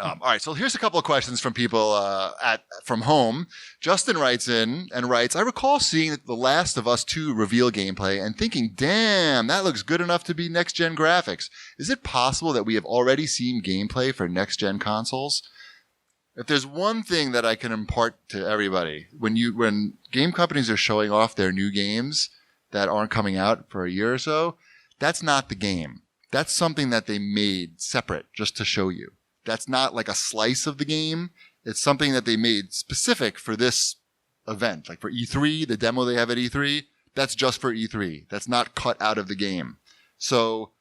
All right, so here's a couple of questions from people from home. Justin writes in and writes, I recall seeing The Last of Us 2 reveal gameplay and thinking, damn, that looks good enough to be next-gen graphics. Is it possible that we have already seen gameplay for next-gen consoles? If there's one thing that I can impart to everybody, when game companies are showing off their new games that aren't coming out for a year or so, that's not the game. That's something that they made separate just to show you. That's not like a slice of the game. It's something that they made specific for this event. Like for E3, the demo they have at E3, that's just for E3. That's not cut out of the game. So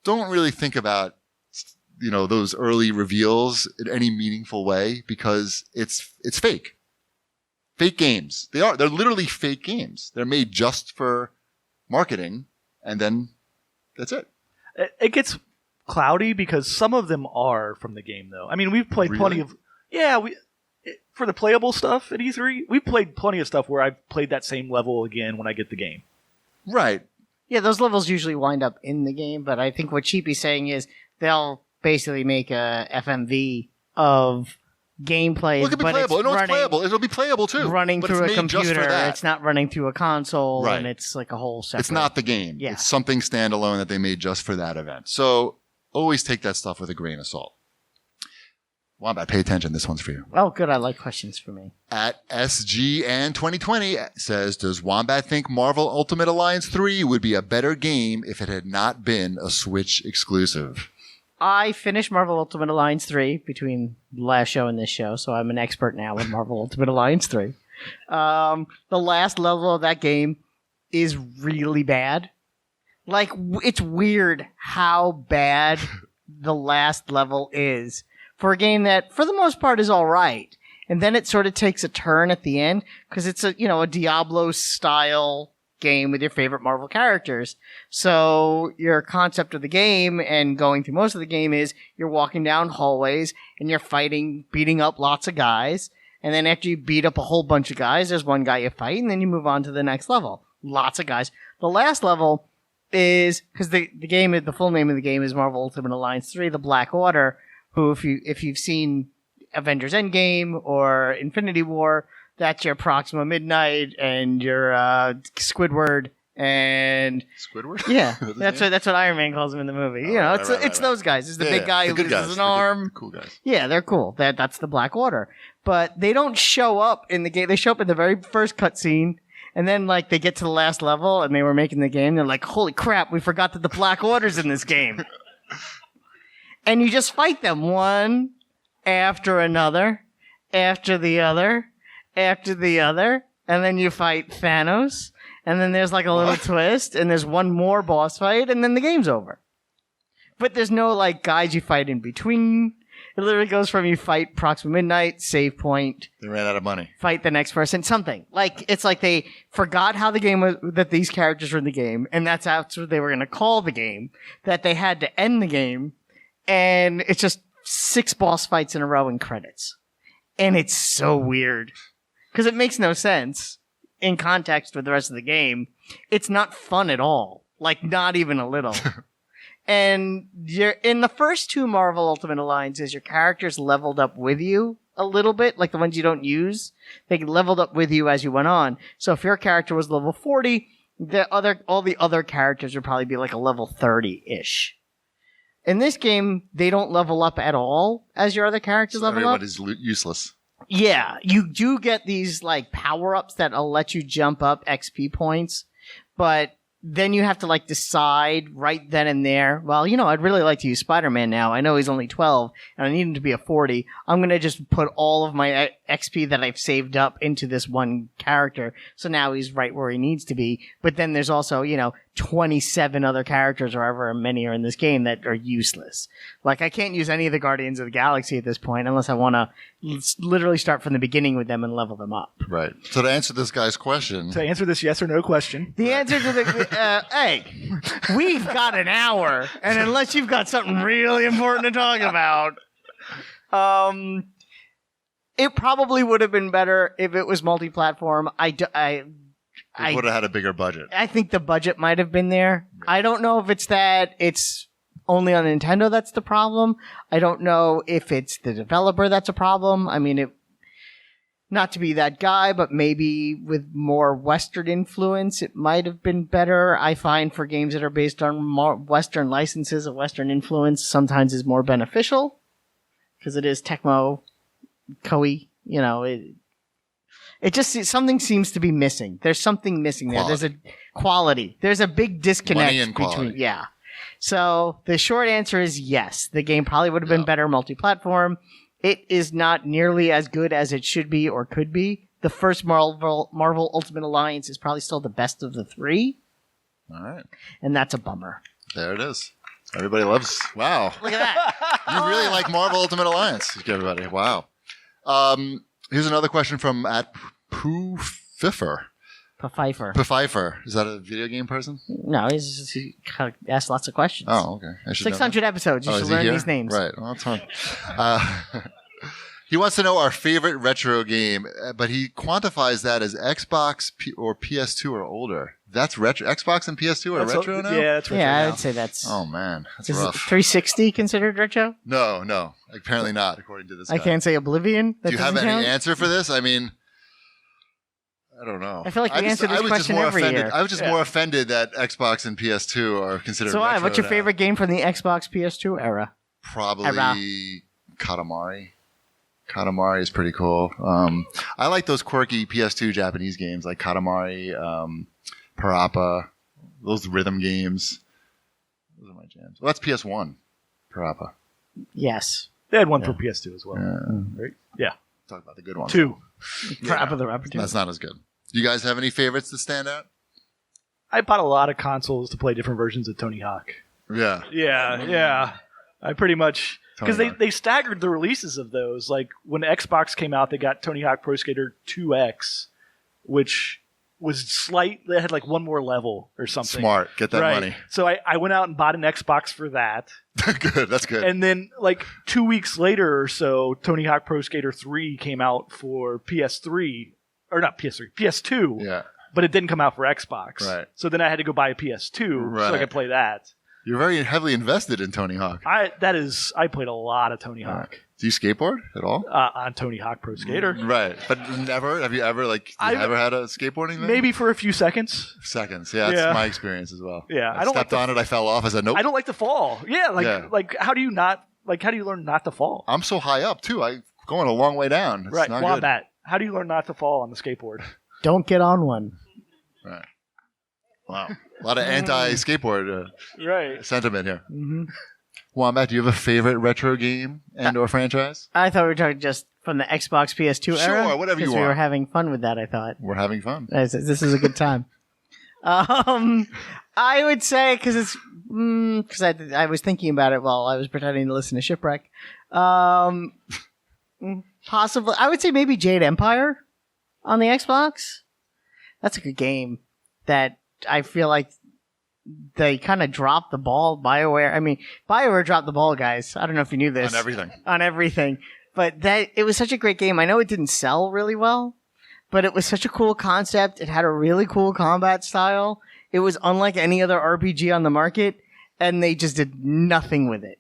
don't really think about, those early reveals in any meaningful way because it's fake. Fake games. They're literally fake games. They're made just for marketing and then that's it. It gets cloudy because some of them are from the game, though. I mean, we've played plenty of... Yeah, for the playable stuff at E3, we've played plenty of stuff where I've played that same level again when I get the game. Right. Yeah, those levels usually wind up in the game, but I think what Cheapy's saying is they'll basically make a FMV of gameplay. Well, it could be playable. It's playable. It'll be playable, too. Running through a computer. It's not running through a console, right. And it's like a whole separate... It's not the game. Yeah. It's something standalone that they made just for that event. So... always take that stuff with a grain of salt. Wombat, pay attention. This one's for you. Oh, good. I like questions for me. At SGN 2020 says, does Wombat think Marvel Ultimate Alliance 3 would be a better game if it had not been a Switch exclusive? I finished Marvel Ultimate Alliance 3 between the last show and this show, so I'm an expert now with Marvel Ultimate Alliance 3. The last level of that game is really bad. Like, it's weird how bad the last level is for a game that, for the most part, is all right. And then it sort of takes a turn at the end because it's a Diablo-style game with your favorite Marvel characters. So your concept of the game and going through most of the game is you're walking down hallways and you're beating up lots of guys. And then after you beat up a whole bunch of guys, there's one guy you fight, and then you move on to the next level. Lots of guys. The last level... is because the full name of the game is Marvel Ultimate Alliance 3: The Black Order, who if you've seen Avengers Endgame or Infinity War, that's your Proxima Midnight and your Squidward and Squidward. Yeah, that's what Iron Man calls him in the movie. It's those guys. It's the big guy who loses an arm. Cool guys. Yeah, they're cool. That's the Black Order, but they don't show up in the game. They show up in the very first cutscene. And then, they get to the last level, and they were making the game. They're like, holy crap, we forgot that the Black Order's in this game. And you just fight them one after another, after the other, after the other. And then you fight Thanos. And then there's, a little twist. And there's one more boss fight, and then the game's over. But there's no, guys you fight in between. It literally goes from you fight Proxima Midnight, save point. They ran out of money. Fight the next person, something. It's like they forgot how the game was, that these characters were in the game, and that's what they were going to call the game, that they had to end the game, and it's just 6 boss fights in a row and credits. And it's so weird. Because it makes no sense in context with the rest of the game. It's not fun at all. Not even a little. And in the first 2 Marvel Ultimate Alliances, your characters leveled up with you a little bit, like the ones you don't use. They leveled up with you as you went on. So if your character was level 40, all the other characters would probably be a level 30-ish. In this game, they don't level up at all as your other characters level up. Everyone is useless. Yeah, you do get these power-ups that'll let you jump up XP points, but then you have to decide right then and there, well, I'd really like to use Spider-Man now. I know he's only 12 and I need him to be a 40. I'm going to just put all of my XP that I've saved up into this one character. So now he's right where he needs to be. But then there's also, 27 other characters or however many are in this game that are useless. I can't use any of the Guardians of the Galaxy at this point unless I want to literally start from the beginning with them and level them up. Right. So to answer this guy's question. To answer this yes or no question. The answer to the... hey, we've got an hour. And unless you've got something really important to talk about... it probably would have been better if it was multi-platform. It would have had a bigger budget. I think the budget might have been there. I don't know if it's that it's only on Nintendo that's the problem. I don't know if it's the developer that's a problem. I mean, not to be that guy, but maybe with more Western influence, it might have been better. I find for games that are based on more Western licenses, a Western influence sometimes is more beneficial because it is Tecmo, Koei. You know, it just something seems to be missing. There's something missing there. Quality. There's a quality. There's a big disconnect Money and quality. Yeah. So the short answer is yes. The game probably would have been better multi-platform. It is not nearly as good as it should be or could be. The first Marvel Ultimate Alliance is probably still the best of the three. All right. And that's a bummer. There it is. Everybody loves. Wow. Look at that. You really like Marvel Ultimate Alliance, everybody. Wow. Here's another question from @Poofifer. Pfeiffer. Is that a video game person? No, he kind of asks lots of questions. Oh, okay. 600 episodes. You should learn these names. Right. Well, that's fine. He wants to know our favorite retro game, but he quantifies that as Xbox or PS2 or older. That's retro. Xbox and PS2 are retro now? Yeah, that's retro Yeah, now. I would say that's... Oh, man. That's Is rough. 360 considered retro? No. Apparently not, according to this guy. I can't say Oblivion. Do you have any count? answer for this? I mean... I don't know. I feel like we answer this question every year. I was just more offended that Xbox and PS2 are considered So retro what's your now. favorite game from the Xbox PS2 era? Probably Katamari. Katamari is pretty cool. I like those quirky PS2 Japanese games like Katamari, Parappa, those rhythm games. Those are my jams. Well, that's PS1, Parappa. Yes. They had one for PS2 as well. Right? Yeah. Talk about the good ones. 2. Parappa the Rapper 2. That's not as good. You guys have any favorites that stand out? I bought a lot of consoles to play different versions of Tony Hawk. Yeah. Yeah. I pretty much... Because Tony Hawk. they staggered the releases of those. Like, when Xbox came out, they got Tony Hawk Pro Skater 2X, which was slight... They had, like, one more level or something. Smart. Get that money. So I went out and bought an Xbox for that. Good. That's good. And then, like, 2 weeks later or so, Tony Hawk Pro Skater 3 came out for PS3. Or not PS3, PS2. Yeah. But it didn't come out for Xbox. Right. So then I had to go buy a PS2 so I could play that. You're very heavily invested in Tony Hawk. I played a lot of Tony Hawk. Do you skateboard at all? On Tony Hawk Pro Skater. Right. But never? Have you ever, ever had a skateboarding thing? Maybe for a few seconds. Seconds. Yeah, that's my experience as well. Yeah. I stepped on it, I fell off. I said, nope. I don't like to fall. Yeah, like how do you learn not to fall? I'm so high up, too. I'm going a long way down. It's right. not Wombat. How do you learn not to fall on the skateboard? Don't get on one. Right. Wow. A lot of anti-skateboard Right. sentiment here. Mm-hmm. Wombat, do you have a favorite retro game and or franchise? I thought we were talking just from the Xbox PS2 era. Sure, whatever you because we want. were having fun with that, I thought. We're having fun. This is a good time. I would say, because it's... Because I was thinking about it while I was pretending to listen to Shipwreck. Possibly. I would say maybe Jade Empire on the Xbox. That's a good game that I feel like they kind of dropped the ball. BioWare dropped the ball, guys. I don't know if you knew this. On everything. But it was such a great game. I know it didn't sell really well, but it was such a cool concept. It had a really cool combat style. It was unlike any other RPG on the market, and they just did nothing with it.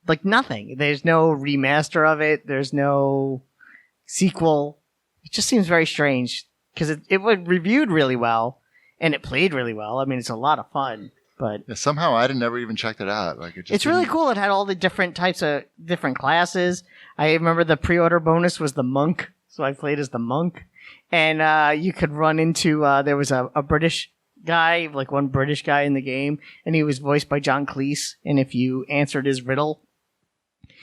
Like, nothing. There's no remaster of it. There's no sequel. It just seems very strange, because it was reviewed really well, and it played really well. I mean, it's a lot of fun, but... Yeah, somehow I never even checked it out. It's really cool. It had all the different types of different classes. I remember the pre-order bonus was the monk, so I played as the monk. And you could run into... there was a British guy, like one British guy in the game, and he was voiced by John Cleese, and if you answered his riddle,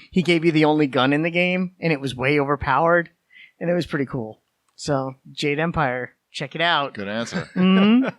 he gave you the only gun in the game, and it was way overpowered, and it was pretty cool. So, Jade Empire, check it out. Good answer. Mm-hmm.